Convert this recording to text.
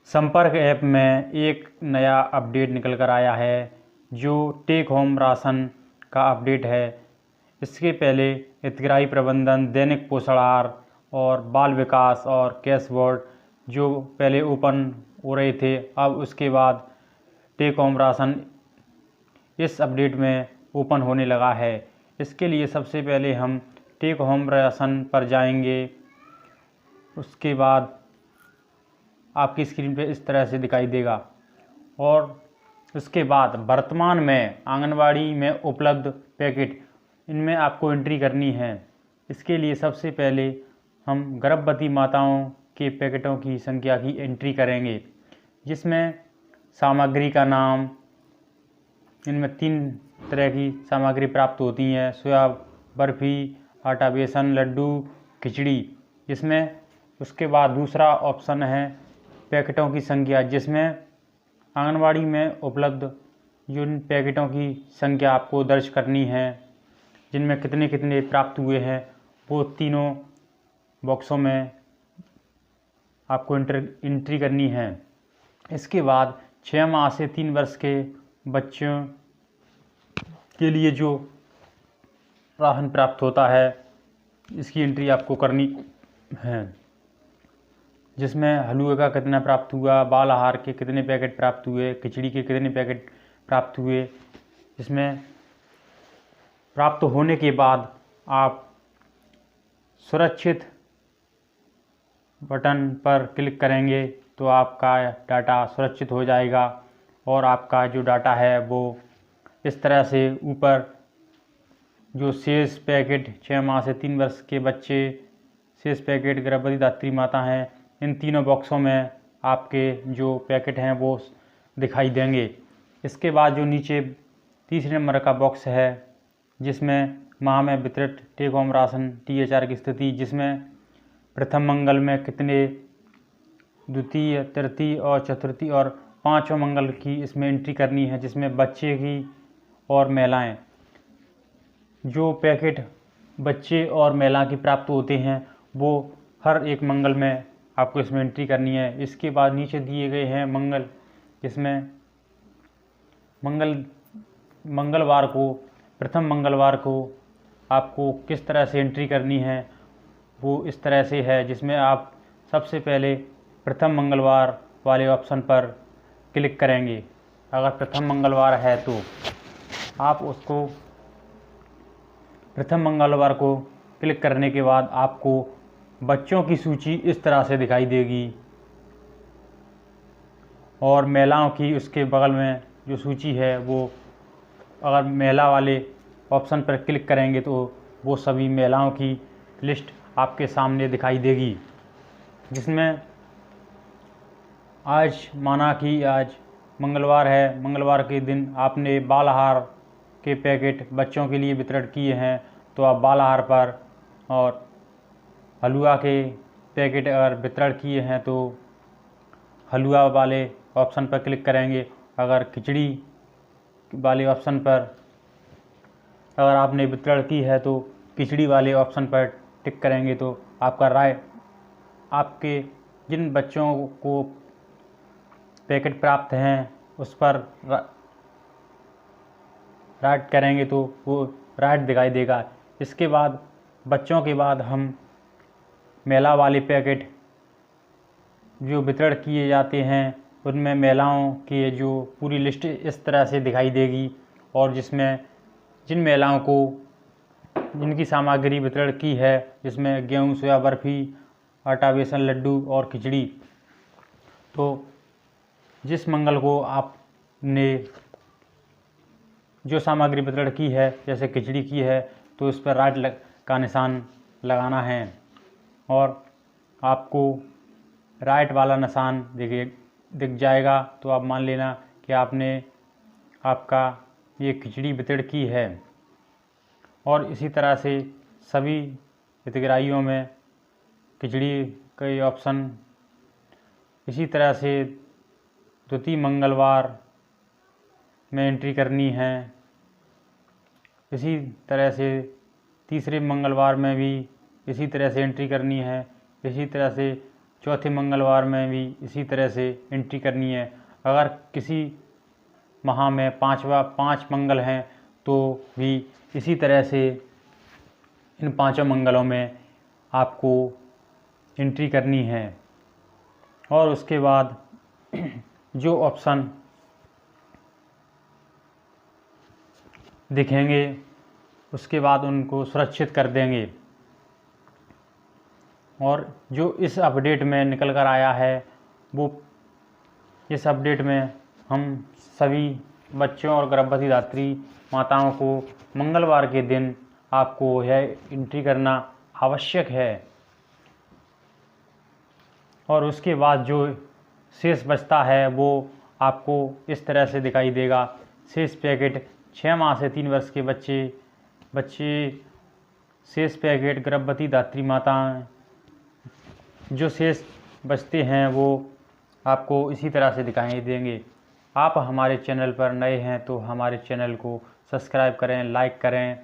संपर्क ऐप में एक नया अपडेट निकल कर आया है जो टेक होम राशन का अपडेट है। इसके पहले हितग्राही प्रबंधन, दैनिक पोषण आहार और बाल विकास और कैश बोर्ड जो पहले ओपन हो रहे थे, अब उसके बाद टेक होम राशन इस अपडेट में ओपन होने लगा है। इसके लिए सबसे पहले हम टेक होम राशन पर जाएंगे। उसके बाद आपकी स्क्रीन पे इस तरह से दिखाई देगा और उसके बाद वर्तमान में आंगनवाड़ी में उपलब्ध पैकेट, इनमें आपको एंट्री करनी है। इसके लिए सबसे पहले हम गर्भवती माताओं के पैकेटों की संख्या की एंट्री करेंगे, जिसमें सामग्री का नाम, इनमें 3 तरह की सामग्री प्राप्त होती हैं: सोया बर्फ़ी, आटा बेसन लड्डू, खिचड़ी। इसमें उसके बाद दूसरा ऑप्शन है पैकेटों की संख्या, जिसमें आंगनवाड़ी में उपलब्ध जिन पैकेटों की संख्या आपको दर्ज करनी है, जिनमें कितने कितने प्राप्त हुए हैं, वो तीनों बॉक्सों में आपको एंट्री करनी है। इसके बाद 6 माह से 3 वर्ष के बच्चों के लिए जो राशन प्राप्त होता है, इसकी एंट्री आपको करनी है, जिसमें हलवे का कितना प्राप्त हुआ, बाल आहार के कितने पैकेट प्राप्त हुए, खिचड़ी के कितने पैकेट प्राप्त हुए। इसमें प्राप्त होने के बाद आप सुरक्षित बटन पर क्लिक करेंगे तो आपका डाटा सुरक्षित हो जाएगा और आपका जो डाटा है वो इस तरह से ऊपर जो शेष पैकेट 6 माह से 3 वर्ष के बच्चे, शेष पैकेट गर्भवती धात्री माता हैं, इन तीनों बॉक्सों में आपके जो पैकेट हैं वो दिखाई देंगे। इसके बाद जो नीचे तीसरे नंबर का बॉक्स है, जिसमें माह में वितरित टेक होम राशन THR की स्थिति, जिसमें प्रथम मंगल में कितने, द्वितीय, तृतीय और चतुर्थी और पाँचवें मंगल की इसमें एंट्री करनी है, जिसमें बच्चे की और महिलाएं, जो पैकेट बच्चे और महिला की प्राप्त होते हैं वो हर एक मंगल में आपको इसमें एंट्री करनी है। इसके बाद नीचे दिए गए हैं मंगल, इसमें मंगलवार को, प्रथम मंगलवार को आपको किस तरह से एंट्री करनी है, वो इस तरह से है, जिसमें आप सबसे पहले प्रथम मंगलवार वाले ऑप्शन पर क्लिक करेंगे। अगर प्रथम मंगलवार है तो आप उसको प्रथम मंगलवार को क्लिक करने के बाद आपको बच्चों की सूची इस तरह से दिखाई देगी और महिलाओं की उसके बगल में जो सूची है वो, अगर महिला वाले ऑप्शन पर क्लिक करेंगे तो वो सभी महिलाओं की लिस्ट आपके सामने दिखाई देगी, जिसमें आज माना कि आज मंगलवार है, मंगलवार के दिन आपने बाल आहार के पैकेट बच्चों के लिए वितरण किए हैं तो आप बाल आहार पर, और हलवा के पैकेट अगर वितरण किए हैं तो हलवा वाले ऑप्शन पर क्लिक करेंगे। अगर खिचड़ी वाले ऑप्शन पर अगर आपने वितरण की है तो खिचड़ी वाले ऑप्शन पर टिक करेंगे तो आपका आपके जिन बच्चों को पैकेट प्राप्त हैं उस पर राइट करेंगे तो वो राइट दिखाई देगा। इसके बाद बच्चों के बाद हम महिला वाले पैकेट जो वितरण किए जाते हैं उनमें महिलाओं के जो पूरी लिस्ट इस तरह से दिखाई देगी, और जिसमें जिन महिलाओं को जिनकी सामग्री वितरण की है, जिसमें गेहूँ, सोया बर्फ़ी, आटा बेसन लड्डू और खिचड़ी, तो जिस मंगल को आपने जो सामग्री वितरण की है, जैसे खिचड़ी की है, तो उस पर राइट का निशान लगाना है और आपको राइट वाला निशान दिख जाएगा। तो आप मान लेना कि आपने आपका ये खिचड़ी वितरण की है। और इसी तरह से सभी हितग्राहियों में खिचड़ी के ऑप्शन इसी तरह से द्वितीय मंगलवार में एंट्री करनी है। इसी तरह से तीसरे मंगलवार में भी इसी तरह से एंट्री करनी है। इसी तरह से चौथे मंगलवार में भी इसी तरह से एंट्री करनी है। अगर किसी माह में 5 मंगल हैं तो भी इसी तरह से इन 5 मंगलों में आपको एंट्री करनी है। और उसके बाद जो ऑप्शन दिखेंगे उसके बाद उनको सुरक्षित कर देंगे। और जो इस अपडेट में निकल कर आया है वो इस अपडेट में हम सभी बच्चों और गर्भवती धात्री माताओं को मंगलवार के दिन आपको यह एंट्री करना आवश्यक है। और उसके बाद जो शेष बचता है वो आपको इस तरह से दिखाई देगा। शेष पैकेट 6 माह से 3 वर्ष के बच्चे शेष पैकेट गर्भवती धात्री माताएं जो शेष बचते हैं वो आपको इसी तरह से दिखाई देंगे। आप हमारे चैनल पर नए हैं तो हमारे चैनल को सब्सक्राइब करें, लाइक करें